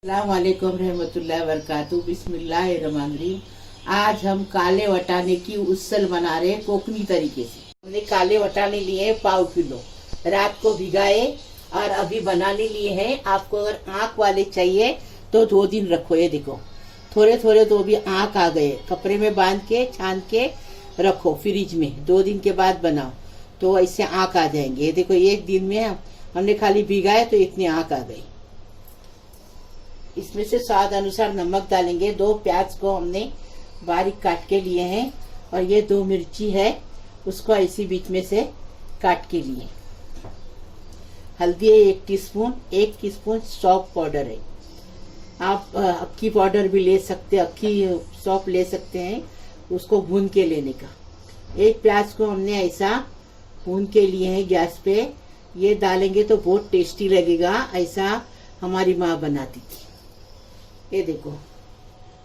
अस्सलामुअलैकुम रहमतुल्लाहि व बरकातहू। बिस्मिल्लाहिर्रहमानिर्रहीम। आज हम काले वटाने की उसल बना रहे हैं कोकनी तरीके से। हमने काले वटाने लिए हैं 1/4 किलो, रात को भिगाए और अभी बनाने लिए हैं। आपको अगर आँख वाले चाहिए तो 2 दिन रखो। ये देखो थोड़े थोड़े तो भी आँख आ गए, कपड़े में बांध के छान के रखो फ्रिज में। 2 दिन के बाद बनाओ तो ऐसे आँख आ जाएंगे। ये देखो 1 दिन में हमने खाली भिगाए तो इतनी आँख आ गई। इसमें से स्वाद अनुसार नमक डालेंगे। 2 प्याज को हमने बारीक काट के लिए हैं और ये 2 मिर्ची है, उसको ऐसी बीच में से काट के लिए। हल्दी है 1 टीस्पून, 1 टीस्पून सौंफ पाउडर है। आप अक्की पाउडर भी ले सकते, अक्की सौंफ ले सकते हैं, उसको भून के लेने का। 1 प्याज को हमने ऐसा भून के लिए हैं गैस पे। ये डालेंगे तो बहुत टेस्टी लगेगा, ऐसा हमारी माँ बनाती थी। ये देखो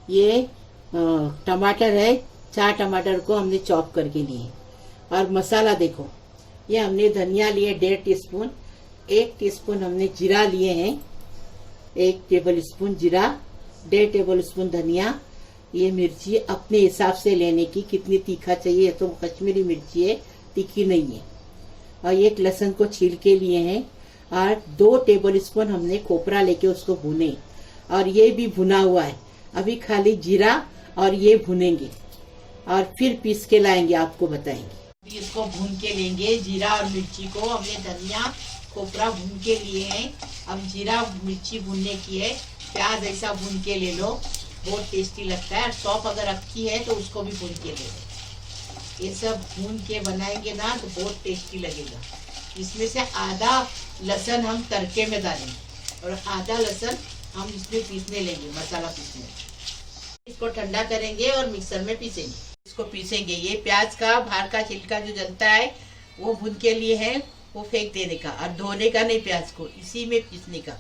ये टमाटर है, 4 टमाटर को हमने चॉप करके लिए। और मसाला देखो, ये हमने धनिया लिए 1.5 टीस्पून, 1 टीस्पून हमने जीरा लिए हैं, 1 टेबल स्पून जीरा, 1.5 टेबल स्पून धनिया। ये मिर्ची अपने हिसाब से लेने की, कितनी तीखा चाहिए, तो कश्मीरी मिर्ची है, तीखी नहीं है। और 1 लहसुन को छील के लिए हैं और 2 टेबल स्पून हमने खोपरा लेके उसको भुने। और ये भी भुना हुआ है। अभी खाली जीरा और ये भुनेंगे और फिर पीस के लाएंगे, आपको बताएंगे। अभी इसको भून के लेंगे। जीरा और मिर्ची को हमने धनिया खोपरा भून के लिए हैं। अब जीरा मिर्ची भूनने की है। प्याज ऐसा भून के ले लो, बहुत टेस्टी लगता है। सौंफ अगर अक्की है तो उसको भी भून के ले लो। ये सब भून के बनाएंगे ना तो बहुत टेस्टी लगेगा। इसमें से आधा लहसुन हम तड़के में डालेंगे और आधा लहसुन हम इसमें पीसने लेंगे, मसाला पीसने। इसको ठंडा करेंगे और मिक्सर में पीसेंगे। इसको पीसेंगे। ये प्याज का बाहर का छिलका जो जलता है वो भून के लिए है, वो फेंक देने का और धोने का नहीं, प्याज को इसी में पीसने का,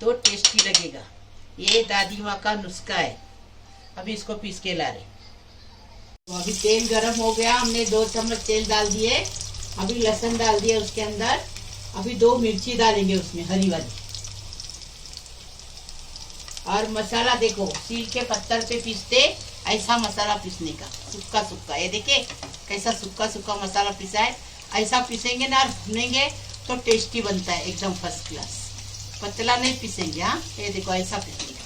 तो टेस्टी लगेगा। ये दादी माँ का नुस्खा है। अभी इसको पीस के ला रहे। तो अभी तेल गरम हो गया, हमने 2 चम्मच तेल डाल दिए। अभी लहसुन डाल दिया उसके अंदर। अभी 2 मिर्ची डालेंगे उसमें, हरी वाली। और मसाला देखो, सील के पत्थर पे पीसते, ऐसा मसाला पीसने का, सूखा सूखा। ये देखिए कैसा सूखा सूखा मसाला पिसा है। ऐसा पीसेंगे ना और भुनेंगे तो टेस्टी बनता है, एकदम फर्स्ट क्लास। पतला नहीं पीसेंगे। हाँ, ये देखो ऐसा पीसने का।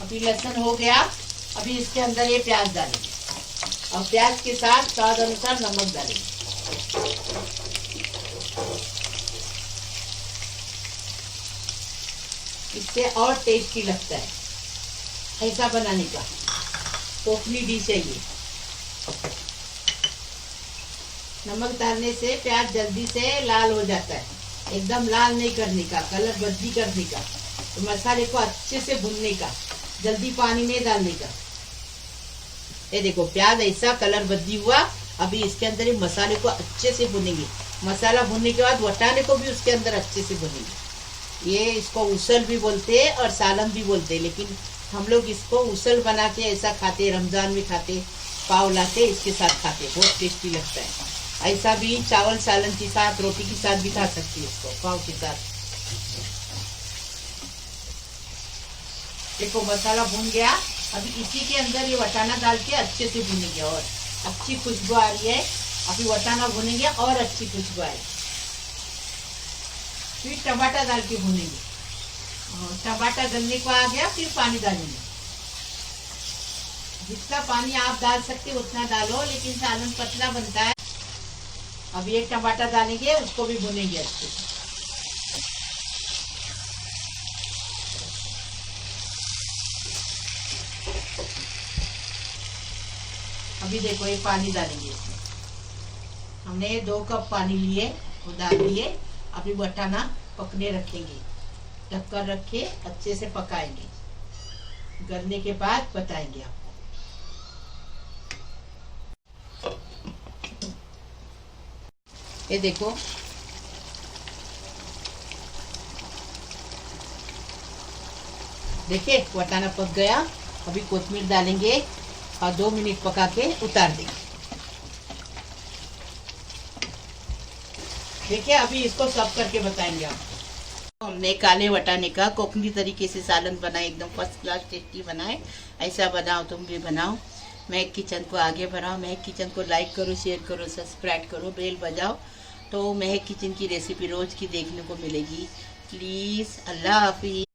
अभी लहसुन हो गया। अभी इसके अंदर ये प्याज डालेंगे और प्याज के साथ स्वाद अनुसार नमक डालेंगे। इससे और टेस्टी लगता है, ऐसा बनाने का कोकनी डिश है ये। नमक डालने से प्याज जल्दी से लाल हो जाता है, एकदम लाल नहीं करने का, कलर बदली करने का। तो मसाले को अच्छे से भूनने का, जल्दी पानी नहीं डालने का। ये देखो प्याज ऐसा कलर बदली हुआ। अभी इसके अंदर ये मसाले को अच्छे से भुनेंगे। मसाला भुनने के बाद वटाने को भी उसके अंदर अच्छे से भुनेंगे। ये इसको उसल भी बोलते हैं और सालन भी बोलते हैं, लेकिन हम लोग इसको उसल बना के ऐसा खाते, रमजान में खाते, पाव लाते इसके साथ खाते, बहुत टेस्टी लगता है। ऐसा भी चावल सालन के साथ, रोटी के साथ भी खा सकते हैं इसको, पाव के साथ। देखो मसाला भून गया। अभी इसी के अंदर ये वटाना डाल के अच्छे से भूनेंगे और अच्छी खुशबू आ रही है। अभी वटाना भूनेंगे और अच्छी खुशबू आएगी। फिर टमाटर डाल के भूनेंगे। टमाटर गलने को आ गया, फिर पानी डालेंगे। जितना पानी आप डाल सकते उतना डालो, लेकिन सालन पतला बनता है। अब ये टमाटर डालेंगे, उसको भी भूनेंगे अच्छे से। अभी देखो ये पानी डालेंगे इसमें। हमने 2 कप पानी लिए, वो डाल दिए। अभी वटाना पकने रखेंगे, ढककर रख के अच्छे से पकाएंगे। गलने के बाद बताएंगे आपको। ये देखो देखिए वटाना पक गया। अभी कोथिमीर डालेंगे और 2 मिनट पका के उतार देंगे। देखिए अभी इसको सब करके बताएंगे आपको। हमने काले वटाने का कोकनी तरीके से सालन बनाए, एकदम फर्स्ट क्लास टेस्टी बनाए। ऐसा बनाओ, तुम भी बनाओ। महक किचन को आगे बढ़ाओ। महक किचन को लाइक करो, शेयर करो, सब्सक्राइब करो, बेल बजाओ, तो महक किचन की रेसिपी रोज की देखने को मिलेगी। प्लीज़। अल्लाह हाफिज़।